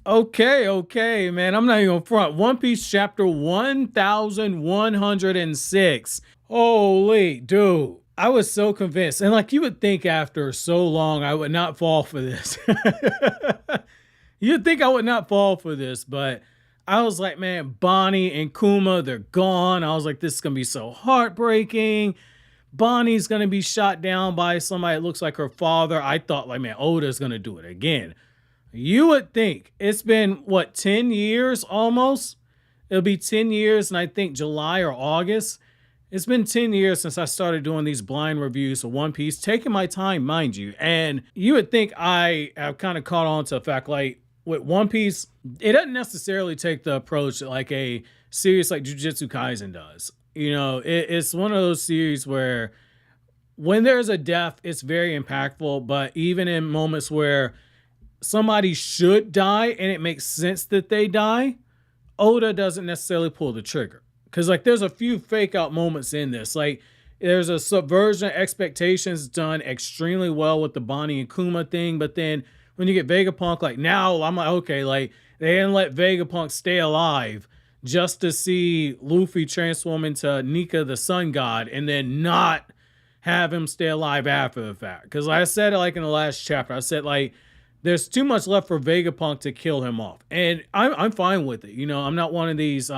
Okay, man. I'm not even gonna front. One Piece chapter 1106. Holy dude. I was so convinced. And like you would think after so long I would not fall for this. You'd think I would not fall for this, but I was like, man, Bonney and Kuma, they're gone. I was like, this is gonna be so heartbreaking. Bonnie's gonna be shot down by somebody that looks like her father. I thought, like, man, Oda's gonna do it again. You would think it's been what, 10 years almost? It'll be 10 years, and I think July or August. It's been 10 years since I started doing these blind reviews of One Piece, taking my time, mind you. And you would think I have kind of caught on to the fact, like, with One Piece, it doesn't necessarily take the approach that like a series like Jujutsu Kaisen does. It's one of those series where when there's a death, it's very impactful, but even in moments where somebody should die and it makes sense that they die, Oda doesn't necessarily pull the trigger. Because like there's a few fake out moments in this. Like there's a subversion of expectations done extremely well with the Bonney and Kuma thing. But then when you get Vegapunk, like now I'm like, okay, like they didn't let Vegapunk stay alive just to see Luffy transform into Nika the sun god and then not have him stay alive after the fact. Because like I said, like in the last chapter, I said like there's too much left for Vegapunk to kill him off. And I'm fine with it. I'm not one of these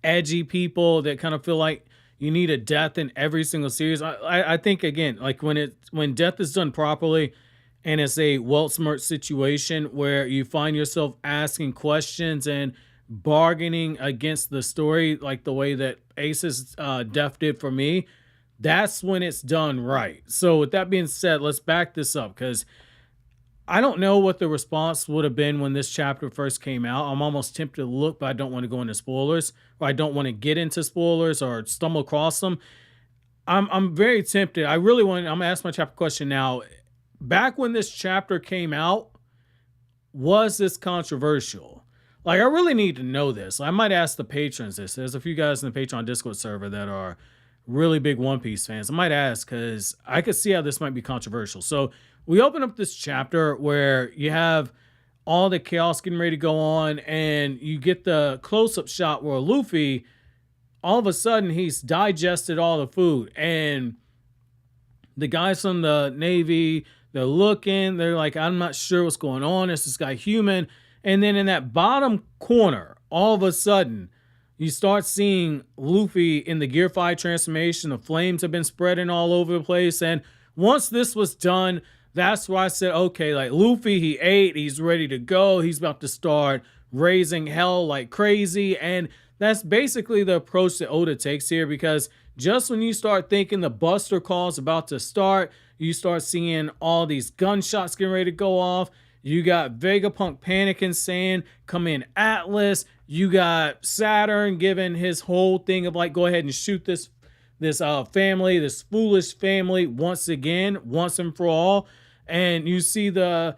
edgy people that kind of feel like you need a death in every single series. I think again, like when death is done properly and it's a well-smirched situation where you find yourself asking questions and bargaining against the story, like the way that Ace's death did for me, that's when it's done right. So with that being said, let's back this up because I don't know what the response would have been when this chapter first came out. I'm almost tempted to look, but I don't want to go into spoilers, or I don't want to get into spoilers or stumble across them. I'm very tempted. I'm gonna ask my chapter question now. Back when this chapter came out, was this controversial? Like, I really need to know this. I might ask the patrons this. There's a few guys in the Patreon Discord server that are really big One Piece fans. I might ask because I could see how this might be controversial. So we open up this chapter where you have all the chaos getting ready to go on, and you get the close-up shot where Luffy, all of a sudden, he's digested all the food. And the guys from the Navy, they're looking, they're like, I'm not sure what's going on. Is this guy human? And then in that bottom corner, all of a sudden, you start seeing Luffy in the Gear 5 transformation. The flames have been spreading all over the place. And once this was done, that's why I said, okay, like Luffy, he ate, he's ready to go. He's about to start raising hell like crazy. And that's basically the approach that Oda takes here, because just when you start thinking the Buster Call is about to start, you start seeing all these gunshots getting ready to go off. You got Vegapunk panicking, saying, come in Atlas. You got Saturn giving his whole thing of like, go ahead and shoot this family, this foolish family once again, once and for all. And you see the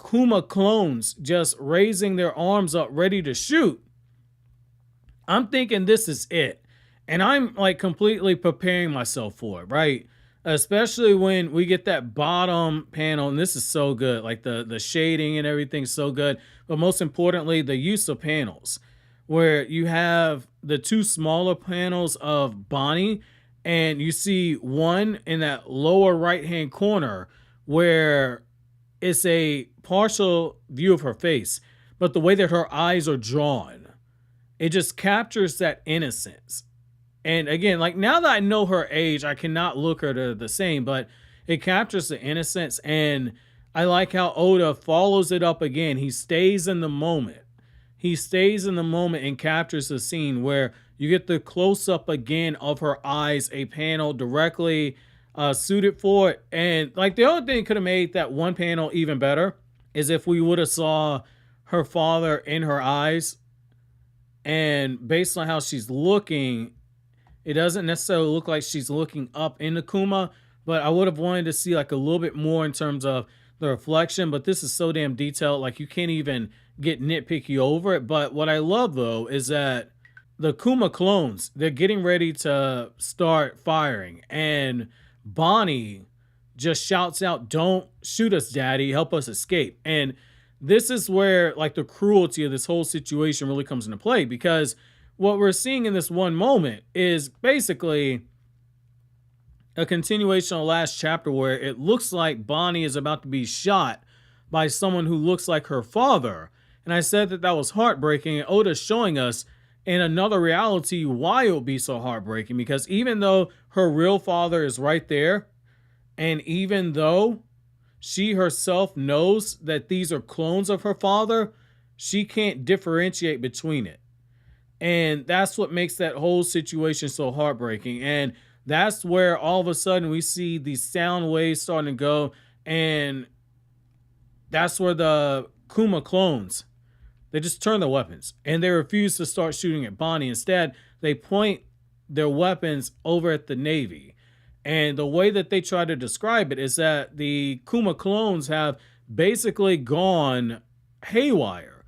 Kuma clones just raising their arms up, ready to shoot. I'm thinking this is it. And I'm like completely preparing myself for it, right? Especially when we get that bottom panel, and this is so good, like the shading and everything's so good, but most importantly, the use of panels, where you have the two smaller panels of Bonney, and you see one in that lower right-hand corner where it's a partial view of her face, but the way that her eyes are drawn, it just captures that innocence. And again, like now that I know her age, I cannot look her the same, but it captures the innocence. And I like how Oda follows it up again. He stays in the moment. He stays in the moment and captures the scene where you get the close up again of her eyes, a panel directly suited for it. And like the only thing could have made that one panel even better is if we would have saw her father in her eyes. And based on how she's looking, it doesn't necessarily look like she's looking up into Kuma, but I would have wanted to see like a little bit more in terms of the reflection. But this is so damn detailed, like you can't even get nitpicky over it. But what I love though is that the Kuma clones, they're getting ready to start firing, and Bonney just shouts out, "Don't shoot us, Daddy, help us escape." And this is where like the cruelty of this whole situation really comes into play, because what we're seeing in this one moment is basically a continuation of the last chapter where it looks like Bonney is about to be shot by someone who looks like her father. And I said that that was heartbreaking. And Oda's showing us in another reality why it would be so heartbreaking, because even though her real father is right there, and even though she herself knows that these are clones of her father, she can't differentiate between it. And that's what makes that whole situation so heartbreaking. And that's where all of a sudden we see these sound waves starting to go. And that's where the Kuma clones, they just turn their weapons and they refuse to start shooting at Bonney. Instead, they point their weapons over at the Navy. And the way that they try to describe it is that the Kuma clones have basically gone haywire.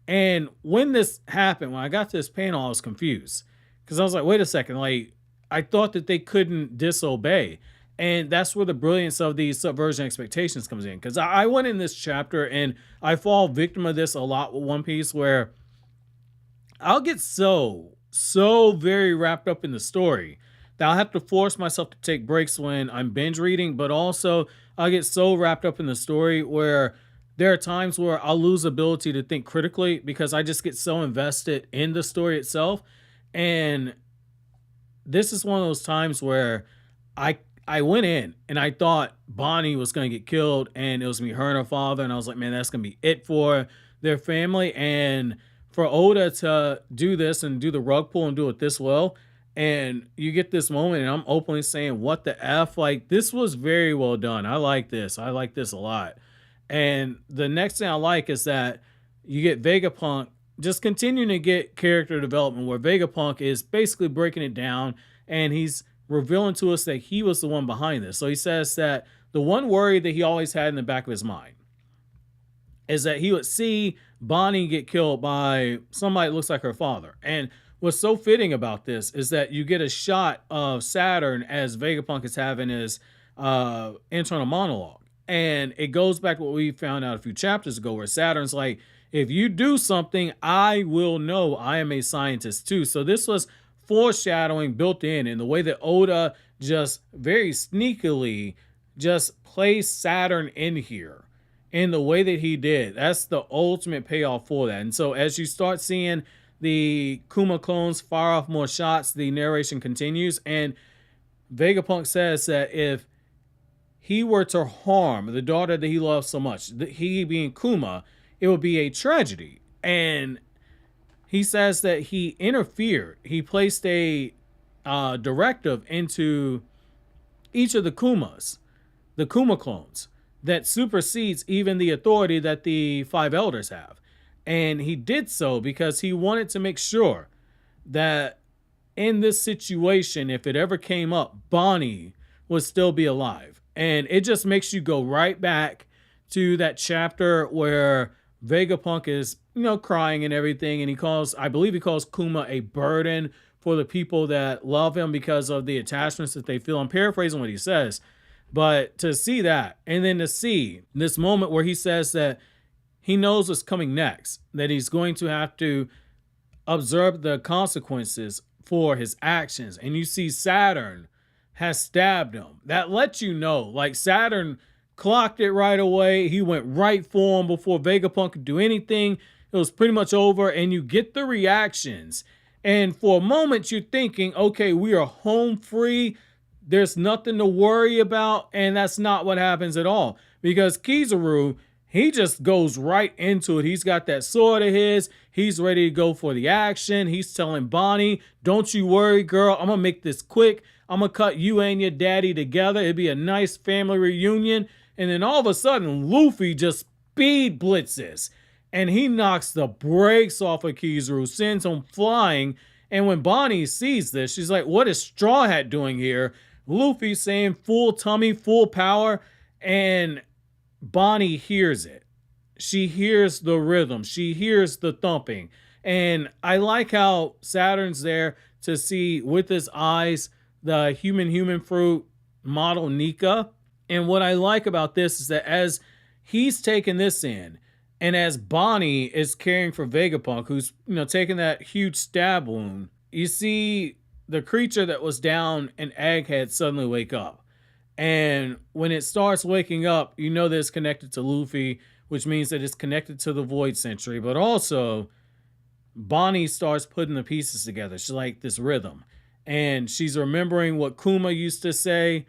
And when this happened, when I got to this panel, I was confused because I was like, wait a second, like I thought that they couldn't disobey. And that's where the brilliance of the subversion expectations comes in. Because I went in this chapter and I fall victim of this a lot with One Piece, where I'll get so very wrapped up in the story that I'll have to force myself to take breaks when I'm binge reading. But also I'll get so wrapped up in the story where there are times where I'll lose ability to think critically because I just get so invested in the story itself. And this is one of those times where I went in and I thought Bonney was going to get killed and it was me, her, and her father. And I was like, man, that's going to be it for their family. And for Oda to do this and do the rug pull and do it this well, and you get this moment and I'm openly saying, what the F? Like, this was very well done. I like this. I like this a lot. And the next thing I like is that you get Vegapunk just continuing to get character development, where Vegapunk is basically breaking it down and he's revealing to us that he was the one behind this. So he says that the one worry that he always had in the back of his mind is that he would see Bonney get killed by somebody that looks like her father. And what's so fitting about this is that you get a shot of Saturn as Vegapunk is having his internal monologue. And it goes back to what we found out a few chapters ago, where Saturn's like, if you do something, I will know. I am a scientist too. So this was foreshadowing built in the way that Oda just very sneakily just placed Saturn in here in the way that he did. That's the ultimate payoff for that. And so as you start seeing the Kuma clones fire off more shots, the narration continues, and Vegapunk says that if he were to harm the daughter that he loves so much, he being Kuma, it would be a tragedy. And he says that he interfered. He placed a directive into each of the Kumas, the Kuma clones, that supersedes even the authority that the five elders have. And he did so because he wanted to make sure that in this situation, if it ever came up, Bonney would still be alive. And it just makes you go right back to that chapter where Vegapunk is, crying and everything. And I believe he calls Kuma a burden for the people that love him because of the attachments that they feel. I'm paraphrasing what he says, but to see that, and then to see this moment where he says that he knows what's coming next, that he's going to have to observe the consequences for his actions. And you see Saturn has stabbed him. That lets you know, like, Saturn clocked it right away. He went right for him before Vegapunk could do anything. It was pretty much over, and you get the reactions. And for a moment, you're thinking, okay, we are home free. There's nothing to worry about. And that's not what happens at all. Because Kizaru, he just goes right into it. He's got that sword of his. He's ready to go for the action. He's telling Bonney, don't you worry, girl. I'm going to make this quick. I'm going to cut you and your daddy together. It'd be a nice family reunion. And then all of a sudden, Luffy just speed blitzes. And he knocks the brakes off of Kizaru, sends him flying. And when Bonney sees this, she's like, what is Straw Hat doing here? Luffy saying full tummy, full power. And Bonney hears it. She hears the rhythm. She hears the thumping. And I like how Saturn's there to see with his eyes the human fruit model Nika. And what I like about this is that as he's taking this in, And as Bonney is caring for Vegapunk, who's, taking that huge stab wound, you see the creature that was down an egghead suddenly wake up. And when it starts waking up, you know that it's connected to Luffy, which means that it's connected to the Void Century. But also, Bonney starts putting the pieces together. She's like this rhythm. And she's remembering what Kuma used to say,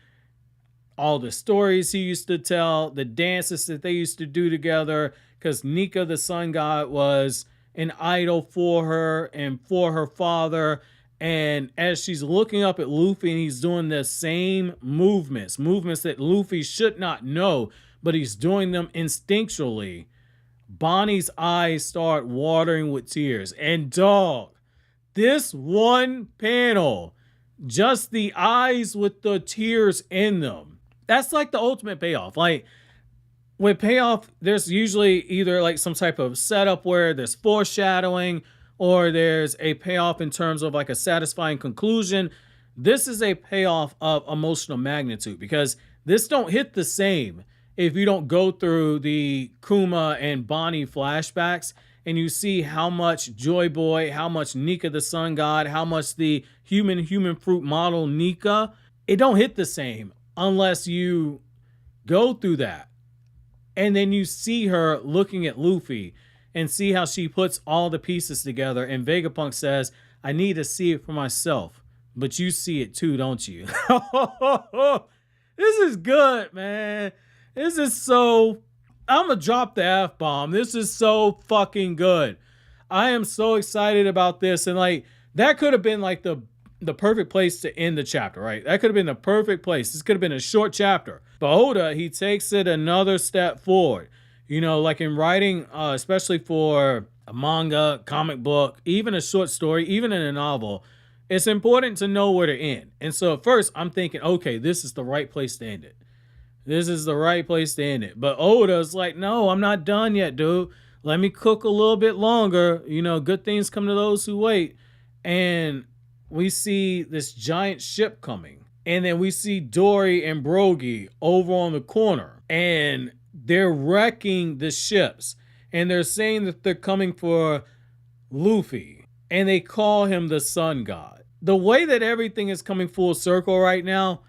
all the stories he used to tell, the dances that they used to do together, because Nika, the sun god, was an idol for her and for her father. And as she's looking up at Luffy and he's doing the same movements that Luffy should not know, but he's doing them instinctually, Bonnie's eyes start watering with tears. And dog, this one panel, just the eyes with the tears in them, that's like the ultimate payoff. Like, with payoff, there's usually either like some type of setup where there's foreshadowing, or there's a payoff in terms of like a satisfying conclusion. This is a payoff of emotional magnitude, because this don't hit the same if you don't go through the Kuma and Bonney flashbacks and you see how much Joy Boy, how much Nika the sun god, how much the human fruit model Nika. It don't hit the same unless you go through that. And then you see her looking at Luffy and see how she puts all the pieces together. And Vegapunk says, I need to see it for myself. But you see it too, don't you? This is good, man. This is so... I'm going to drop the F-bomb. This is so fucking good. I am so excited about this. And like, that could have been like the perfect place to end the chapter, right? That could have been the perfect place. This could have been a short chapter. But Oda, he takes it another step forward. Like in writing, especially for a manga, comic book, even a short story, even in a novel, it's important to know where to end. And so at first I'm thinking, okay, this is the right place to end it. This is the right place to end it. But Oda's like, no, I'm not done yet, dude. Let me cook a little bit longer. Good things come to those who wait. And we see this giant ship coming. And then we see Dory and Brogy over on the corner. And they're wrecking the ships. And they're saying that they're coming for Luffy. And they call him the sun god. The way that everything is coming full circle right now,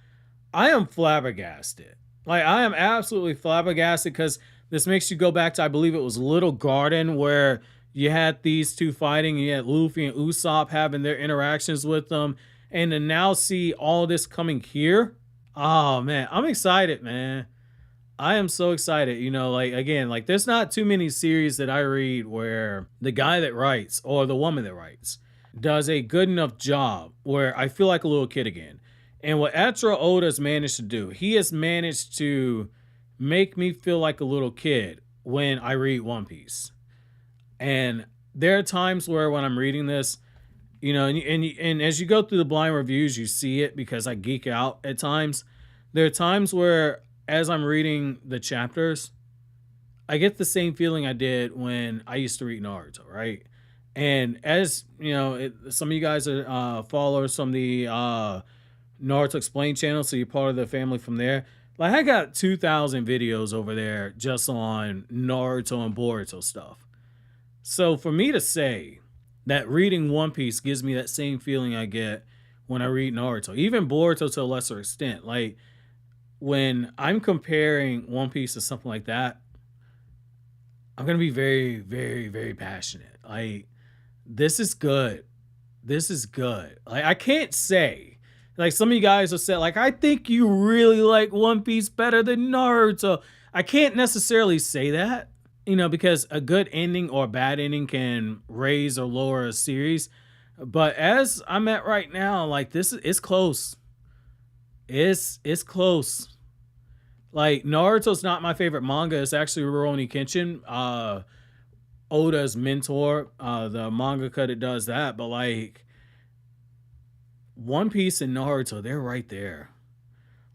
I am flabbergasted. Like, I am absolutely flabbergasted, because this makes you go back to, I believe it was Little Garden, where you had these two fighting. You had Luffy and Usopp having their interactions with them. And to now see all this coming here, oh, man, I'm excited, man. I am so excited. Like, again, like, there's not too many series that I read where the guy that writes, or the woman that writes, does a good enough job where I feel like a little kid again. And what Eiichiro Oda's managed to do, he has managed to make me feel like a little kid when I read One Piece. And there are times where when I'm reading this, and as you go through the blind reviews, you see it, because I geek out at times. There are times where, as I'm reading the chapters, I get the same feeling I did when I used to read Naruto, right? And as, some of you guys are followers from the Naruto Explained channel, so you're part of the family from there. Like, I got 2,000 videos over there just on Naruto and Boruto stuff. So for me to say that reading One Piece gives me that same feeling I get when I read Naruto, even Boruto to a lesser extent, like, when I'm comparing One Piece to something like that, I'm going to be very, very, very passionate. Like, this is good. This is good. Like, I can't say, like, some of you guys have said, like, I think you really like One Piece better than Naruto. I can't necessarily say that, because a good ending or a bad ending can raise or lower a series. But as I'm at right now, like, it's close. It's close. Like, Naruto's not my favorite manga. It's actually Rurouni Kenshin, Oda's mentor, the mangaka that does that. But like, One Piece and Naruto, they're right there.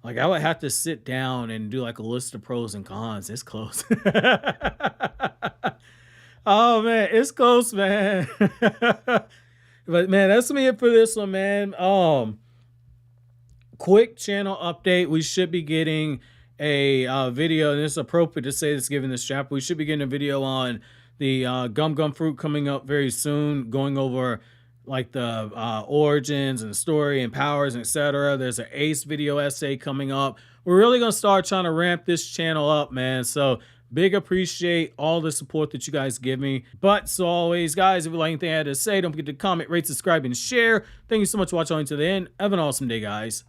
Like, I would have to sit down and do like a list of pros and cons. It's close. Oh man, it's close, man. But man, that's me it for this one, man. Quick channel update. We should be getting a video, and it's appropriate to say this given this chapter. We should be getting a video on the Gum Gum Fruit coming up very soon, going over like the origins and story and powers, etc. There's an Ace video essay coming up. We're really gonna start trying to ramp this channel up, man. So big appreciate all the support that you guys give me. But so always, guys, if you like anything I had to say, don't forget to comment, rate, subscribe, and share. Thank you so much for watching to the end. Have an awesome day, guys.